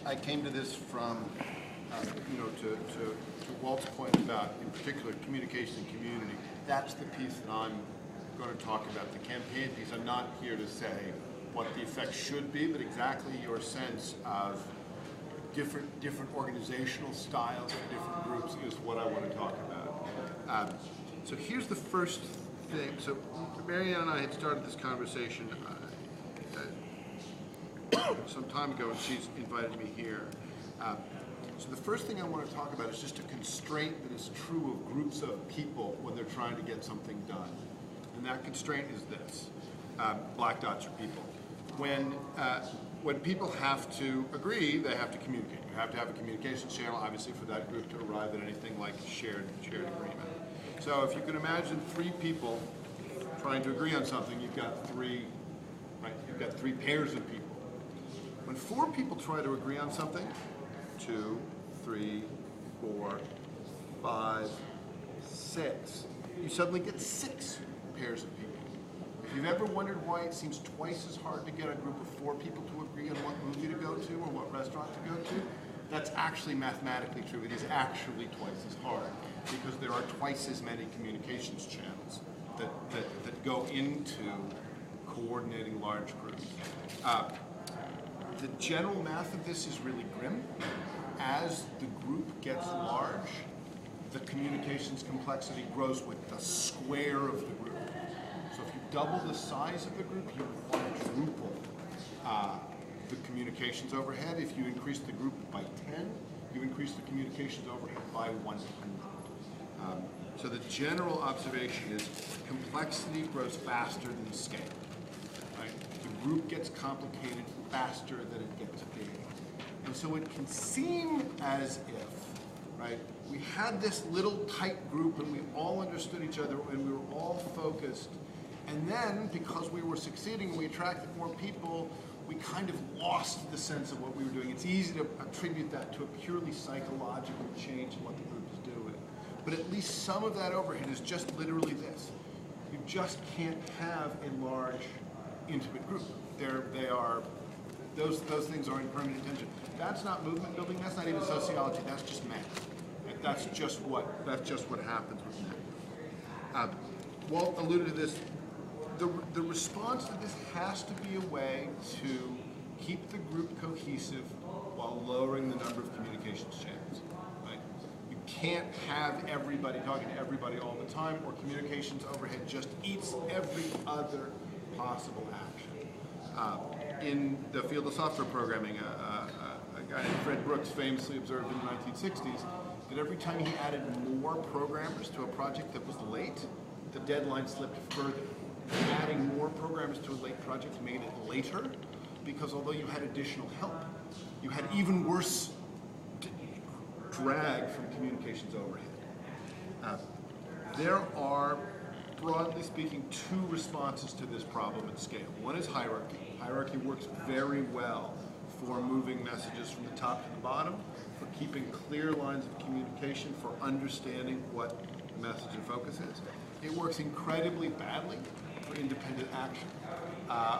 I came to this from, to Walt's point about, in particular, communication and community. That's the piece that I'm going to talk about. The campaign piece, I'm not here to say what the effect should be, but exactly your sense of different organizational styles for different groups is what I want to talk about. So here's the first thing. So Marianne and I had started this conversation some time ago, and she's invited me here. So the first thing I want to talk about is just a constraint that is true of groups of people when they're trying to get something done. And that constraint is this. Black dots are people. When people have to agree, they have to communicate. You have to have a communications channel, obviously, for that group to arrive at anything like shared agreement. So if you can imagine three people trying to agree on something, you've got three pairs of people. When four people try to agree on something, 2, 3, 4, 5, 6, you suddenly get 6 pairs of people. If you've ever wondered why it seems twice as hard to get a group of 4 people to agree on what movie to go to or what restaurant to go to, that's actually mathematically true. It is actually twice as hard because there are twice as many communications channels that go into coordinating large groups. The general math of this is really grim. As the group gets large, the communications complexity grows with the square of the group. So if you double the size of the group, you quadruple the communications overhead. If you increase the group by 10, you increase the communications overhead by 100. So the general observation is complexity grows faster than scale. Right? The group gets complicated faster than it gets big. And so it can seem as if, right, we had this little tight group and we all understood each other and we were all focused. And then, because we were succeeding and we attracted more people, we kind of lost the sense of what we were doing. It's easy to attribute that to a purely psychological change in what the group is doing. But at least some of that overhead is just literally this. You just can't have a large, intimate group. Those things are in permanent tension. That's not movement building. That's not even sociology. That's just math. Right? That's just what happens with math. Walt alluded to this. The response to this has to be a way to keep the group cohesive while lowering the number of communications channels. Right? You can't have everybody talking to everybody all the time, or communications overhead just eats every other possible action. In the field of software programming, a guy named Fred Brooks famously observed in the 1960s that every time he added more programmers to a project that was late, the deadline slipped further. Adding more programmers to a late project made it later, because although you had additional help, you had even worse drag from communications overhead. There are, broadly speaking, 2 responses to this problem at scale. One is hierarchy. Hierarchy works very well for moving messages from the top to the bottom, for keeping clear lines of communication, for understanding what the message and focus is. It works incredibly badly for independent action,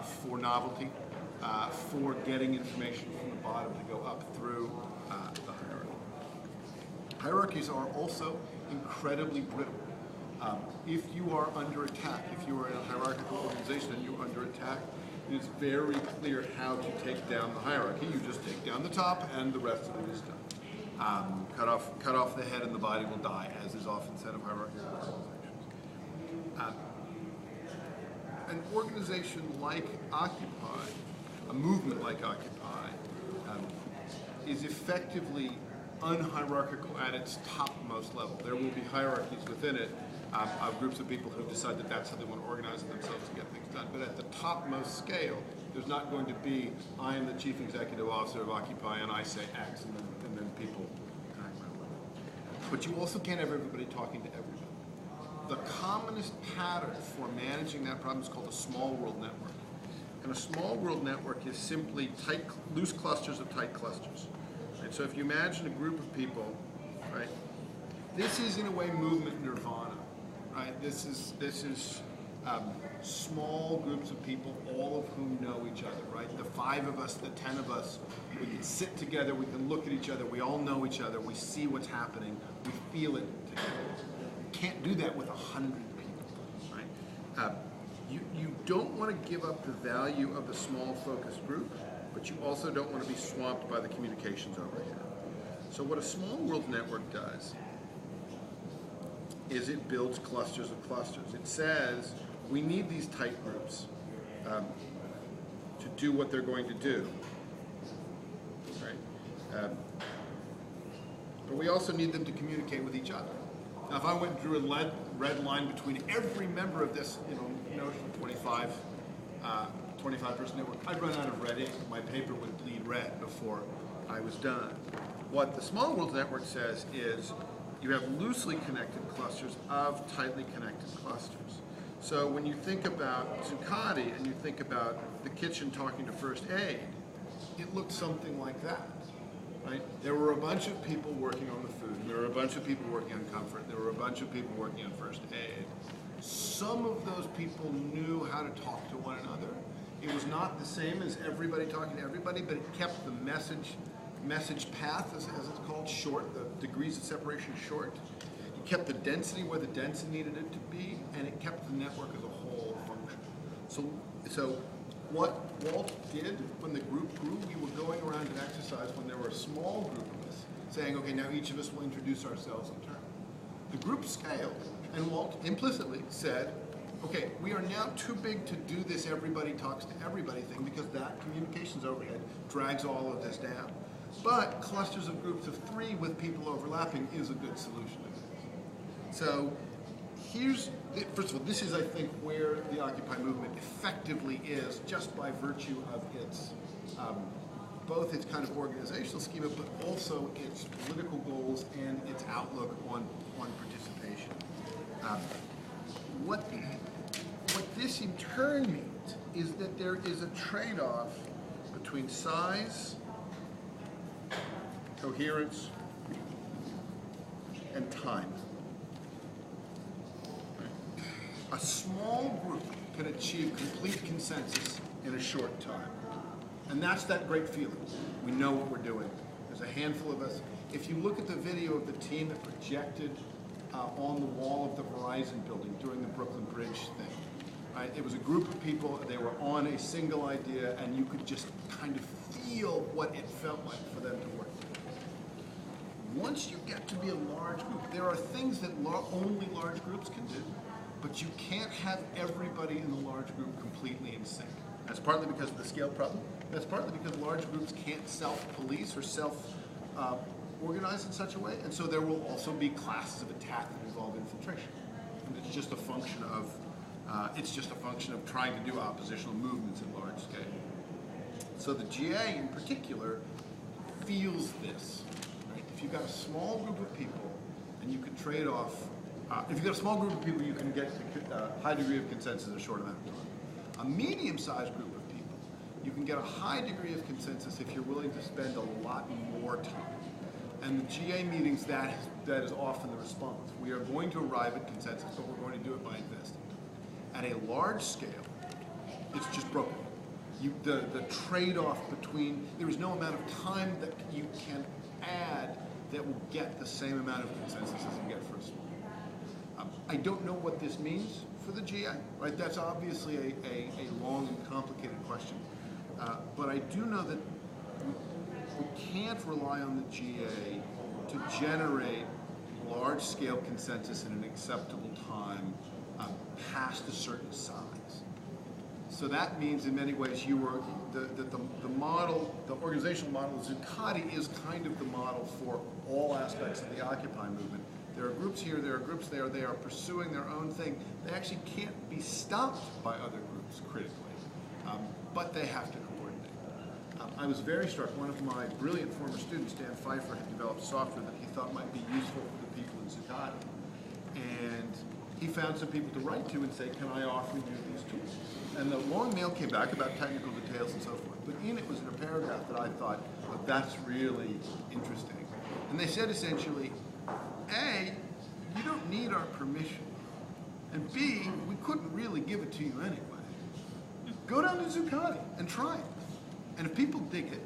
for novelty, for getting information from the bottom to go up through the hierarchy. Hierarchies are also incredibly brittle. If you are under attack, if you are in a hierarchical organization and you're under attack, it is very clear how to take down the hierarchy. You just take down the top and the rest of it is done. Cut off the head and the body will die, as is often said of hierarchical organizations. An organization like Occupy, a movement like Occupy, is effectively unhierarchical at its topmost level. There will be hierarchies within it of groups of people who decide that that's how they want to organize themselves to get things done. But at the topmost scale, there's not going to be, I am the chief executive officer of Occupy and I say X, and then people hang around with it. But you also can't have everybody talking to everybody. The commonest pattern for managing that problem is called a small world network. And a small world network is simply loose clusters of tight clusters. Right? So if you imagine a group of people, right, this is in a way movement nirvana. Right? This is small groups of people, all of whom know each other, right? The 5 of us, the 10 of us, we can sit together, we can look at each other, we all know each other, we see what's happening, we feel it together. You can't do that with 100 people, right? You don't want to give up the value of the small focused group, but you also don't want to be swamped by the communications overhead. So what a small world network does is it builds clusters of clusters. It says we need these tight groups to do what they're going to do, right? But we also need them to communicate with each other. Now, if I went and drew a red line between every member of this, notion 25 person network, I'd run out of red ink. My paper would bleed red before I was done. What the Small World Network says is you have loosely connected clusters of tightly connected clusters. So when you think about Zuccotti and you think about the kitchen talking to first aid, it looked something like that, right? There were a bunch of people working on the food, there were a bunch of people working on comfort, there were a bunch of people working on first aid. Some of those people knew how to talk to one another. It was not the same as everybody talking to everybody, but it kept the message path, as it's called, short, the degrees of separation short. It kept the density where the density needed it to be, and it kept the network as a whole functional. So what Walt did when the group grew, we were going around an exercise when there were a small group of us, saying, okay, now each of us will introduce ourselves in turn. The group scaled, and Walt implicitly said, okay, we are now too big to do this everybody talks to everybody thing because that communications overhead drags all of this down. But clusters of groups of 3 with people overlapping is a good solution to this. So first of all, this is, I think, where the Occupy movement effectively is, just by virtue of its, both its kind of organizational schema, but also its political goals and its outlook on participation. What this in turn means is that there is a trade-off between size, coherence, and time. A small group can achieve complete consensus in a short time. And that's that great feeling. We know what we're doing. There's a handful of us. If you look at the video of the team that projected on the wall of the Verizon building during the Brooklyn Bridge thing, right? It was a group of people, they were on a single idea, and you could just kind of feel what it felt like for them to work together. Once you get to be a large group, there are things that only large groups can do, but you can't have everybody in the large group completely in sync. That's partly because of the scale problem. That's partly because large groups can't self-police or self-organize in such a way, and so there will also be classes of attack that involve infiltration. And it's just a function of trying to do oppositional movements at large scale. So the GA in particular feels this. Right? If you've got a small group of people and you can trade off, if you've got a small group of people, you can get a high degree of consensus in a short amount of time. A medium-sized group of people, you can get a high degree of consensus if you're willing to spend a lot more time. And the GA meetings, that is often the response. We are going to arrive at consensus, but we're going to do it by investing. At a large scale, it's just broken. The trade-off between, there is no amount of time that you can add that will get the same amount of consensus as you get for a small. I don't know what this means for the GA, right? That's obviously a long and complicated question. But I do know that we can't rely on the GA to generate large-scale consensus in an acceptable time past a certain size. So that means, in many ways, the model, the organizational model of Zuccotti is kind of the model for all aspects of the Occupy movement. There are groups here, there are groups there, they are pursuing their own thing. They actually can't be stopped by other groups critically, but they have to coordinate. I was very struck, one of my brilliant former students, Dan Pfeiffer, had developed software that he thought might be useful for the people in Zuccotti. And he found some people to write to and say, can I offer you these tools? And the long mail came back about technical details and so forth. But in it was in a paragraph that I thought, well, that's really interesting. And they said essentially, A, you don't need our permission. And B, we couldn't really give it to you anyway. Go down to Zuccotti and try it. And if people dig it,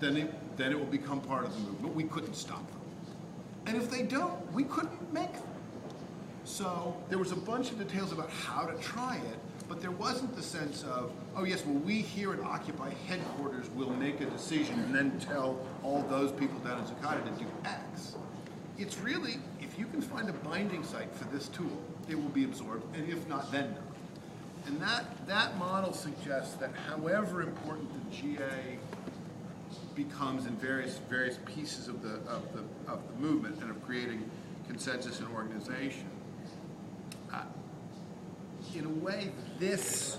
then it will become part of the movement. We couldn't stop them. And if they don't, we couldn't make them. So there was a bunch of details about how to try it, but there wasn't the sense of, oh yes, well we here at Occupy headquarters will make a decision and then tell all those people down in Zuccotti to do X. It's really, if you can find a binding site for this tool, it will be absorbed, and if not, then not. And that model suggests that however important the GA becomes in various pieces of the movement and of creating consensus and organization, in a way, this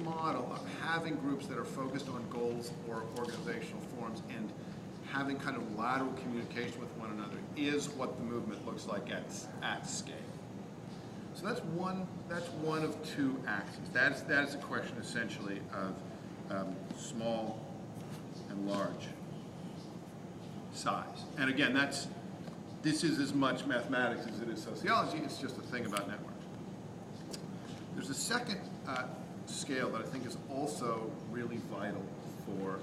model of having groups that are focused on goals or organizational forms and having kind of lateral communication with one another is what the movement looks like at scale. So that's one of two axes. That is a question essentially of small and large size. And again, this is as much mathematics as it is sociology. It's just a thing about networks. There's a second scale that I think is also really vital for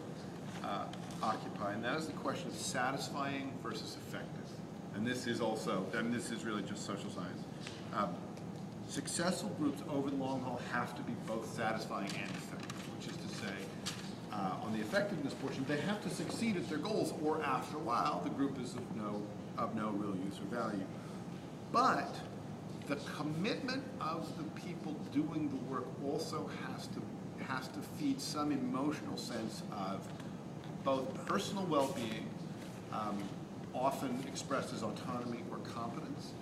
Occupy, and that is the question of satisfying versus effective. And this is really just social science. Successful groups over the long haul have to be both satisfying and effective, which is to say, on the effectiveness portion, they have to succeed at their goals, or after a while, the group is of no real use or value. But the commitment of the people doing the work also has to feed some emotional sense of both personal well-being, often expressed as autonomy or competence,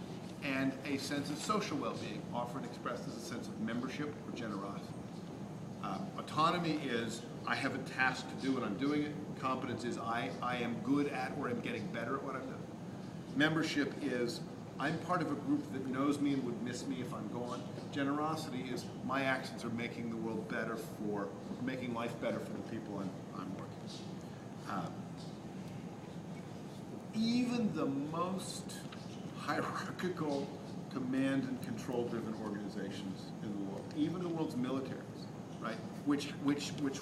and a sense of social well-being, often expressed as a sense of membership or generosity. Autonomy is, I have a task to do and I'm doing it. Competence is, I am good at or am getting better at what I'm doing. Membership is, I'm part of a group that knows me and would miss me if I'm gone. Generosity is, my actions are making the world better making life better for the people I'm working with. Even the most hierarchical, command and control driven organizations in the world, even the world's militaries, right, which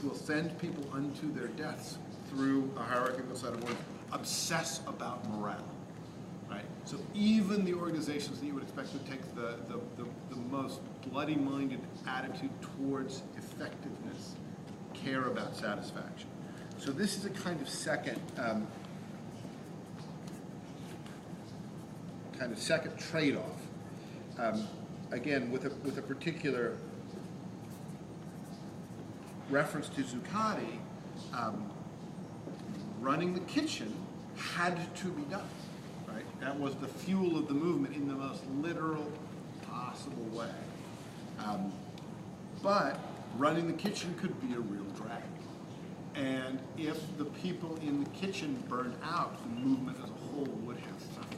will send people unto their deaths through a hierarchical set of orders, obsess about morale, right? So even the organizations that you would expect to take the most bloody-minded attitude towards effectiveness care about satisfaction. So this is a kind of second trade-off. Again, with a particular reference to Zuccotti, running the kitchen had to be done, right? That was the fuel of the movement in the most literal possible way. But running the kitchen could be a real drag. And if the people in the kitchen burned out, the movement as a whole would have suffered.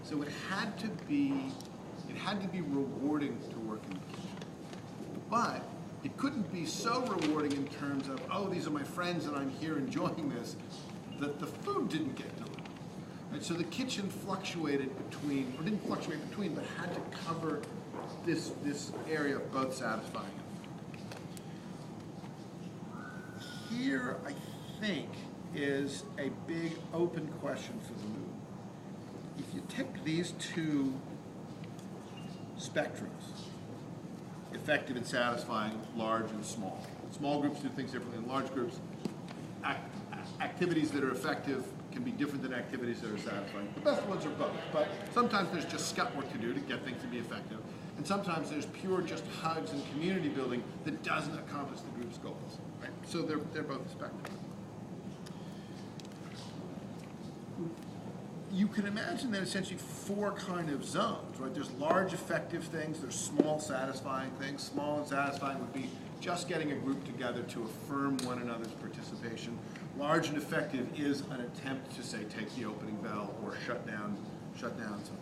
So it had to be rewarding to work in the kitchen. But it couldn't be so rewarding in terms of, oh, these are my friends and I'm here enjoying this, that the food didn't get delivered. And so the kitchen fluctuated between, or didn't fluctuate between, but had to cover this area of both satisfying. Here, I think, is a big open question for the movement. If you take these two spectrums, effective and satisfying, large and small. Small groups do things differently than large groups. Activities that are effective can be different than activities that are satisfying. The best ones are both, but sometimes there's just scut work to do to get things to be effective. And sometimes there's pure just hugs and community building that doesn't accomplish the group's goals. Right? So they're both spectrum. You can imagine that essentially four kind of zones, right? There's large effective things, there's small satisfying things. Small and satisfying would be just getting a group together to affirm one another's participation. Large and effective is an attempt to, say, take the opening bell or shut down something.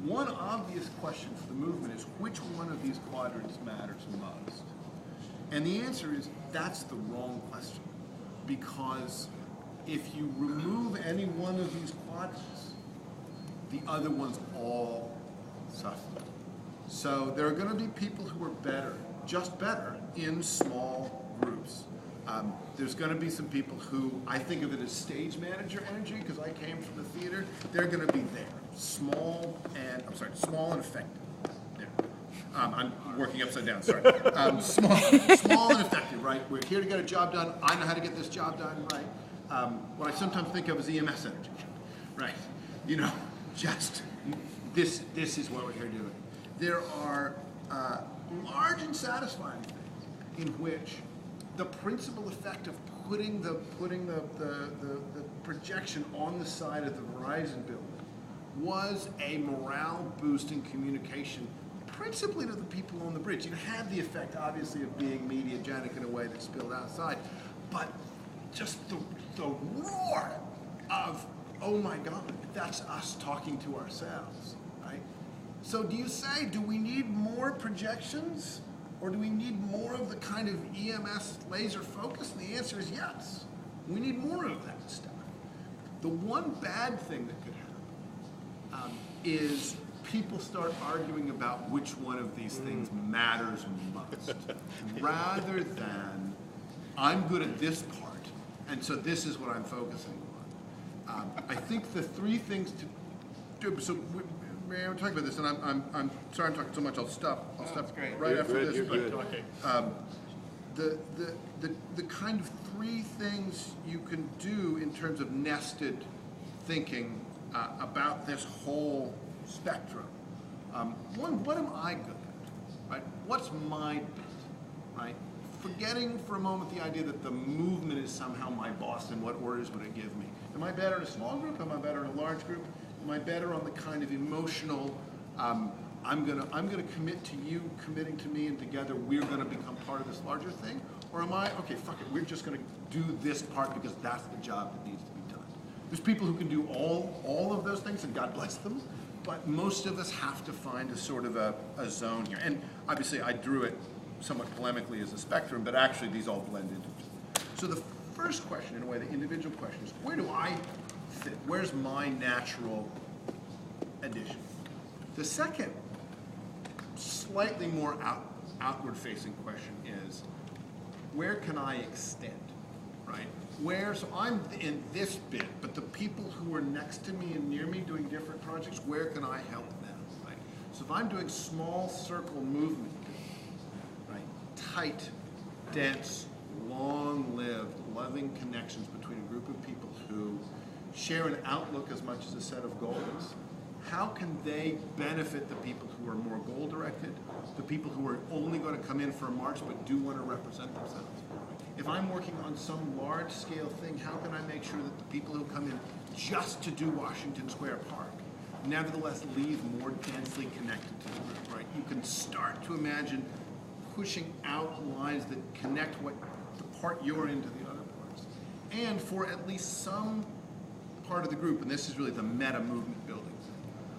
One obvious question for the movement is which one of these quadrants matters most? And the answer is that's the wrong question, because if you remove any one of these quadrants, the other ones all So there are going to be people who are better, just better, in small groups. There's going to be some people who, I think of it as stage manager energy, because I came from the theater. They're going to be there, small and effective. There. I'm working upside down, sorry. Small and effective, right? We're here to get a job done. I know how to get this job done, right? What I sometimes think of as EMS energy, right? You know, just this is what we're here doing. There are large and satisfying things in which the principal effect of putting the projection on the side of the Verizon building was a morale boosting communication, principally to the people on the bridge. It had the effect, obviously, of being mediagenic in a way that spilled outside, but just the roar of, oh my God, that's us talking to ourselves, right? So do you say, do we need more projections? Or do we need more of the kind of EMS laser focus? And the answer is yes. We need more of that stuff. The one bad thing that could happen is people start arguing about which one of these things matters most, rather than I'm good at this part, and so this is what I'm focusing on. I think the three things to do. So we're talking about this, and I'm sorry I'm talking so much. I'll stop. Right after this. The kind of three things you can do in terms of nested thinking about this whole spectrum. One, what am I good at? Right? What's my bit? Right? Forgetting for a moment the idea that the movement is somehow my boss and what orders would it give me. Am I better in a small group? Am I better in a large group? Am I better on the kind of emotional, I'm gonna commit to you, committing to me, and together we're gonna become part of this larger thing? Or am I, okay, fuck it, we're just gonna do this part because that's the job that needs to be done. There's people who can do all of those things, and God bless them, but most of us have to find a sort of a zone here. And obviously I drew it somewhat polemically as a spectrum, but actually these all blend into it. So the first question, in a way, the individual question is, where do I fit? Where's my natural addition? The second, slightly more outward-facing question is, where can I extend, right? So I'm in this bit, but the people who are next to me and near me doing different projects, where can I help them, right? So if I'm doing small circle movement, right, tight, dense, long-lived, loving connections between a group of people who share an outlook as much as a set of goals, how can they benefit the people who are more goal-directed, the people who are only going to come in for a march but do want to represent themselves? If I'm working on some large-scale thing, how can I make sure that the people who come in just to do Washington Square Park nevertheless leave more densely connected to the group, right? You can start to imagine pushing out lines that connect what the part you're into the other parts. And for at least some part of the group, and this is really the meta movement building thing,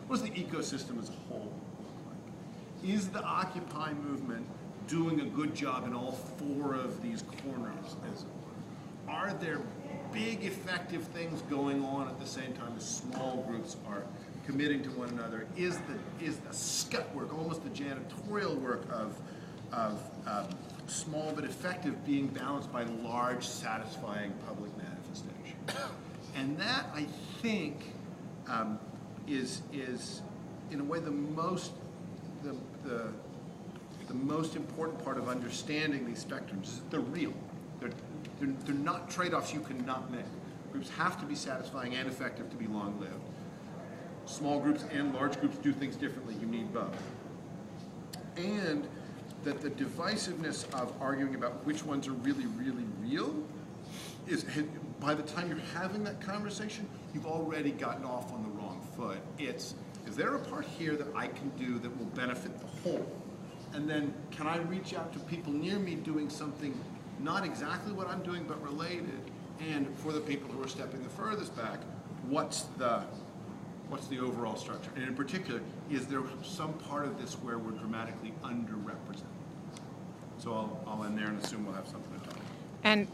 what does the ecosystem as a whole look like? Is the Occupy movement doing a good job in all four of these corners, as it were? Are there big effective things going on at the same time as small groups are committing to one another? Is the scut work, almost the janitorial work of small but effective being balanced by large, satisfying public manifestation? And that, I think, is in a way the most important part of understanding these spectrums is that they're real. They're not trade-offs you cannot make. Groups have to be satisfying and effective to be long-lived. Small groups and large groups do things differently. You need both. And that the divisiveness of arguing about which ones are really, really real is, by the time you're having that conversation, you've already gotten off on the wrong foot. Is there a part here that I can do that will benefit the whole? And then can I reach out to people near me doing something not exactly what I'm doing but related? And for the people who are stepping the furthest back, what's the overall structure? And in particular, is there some part of this where we're dramatically underrepresented? So I'll end there and assume we'll have something to talk about. And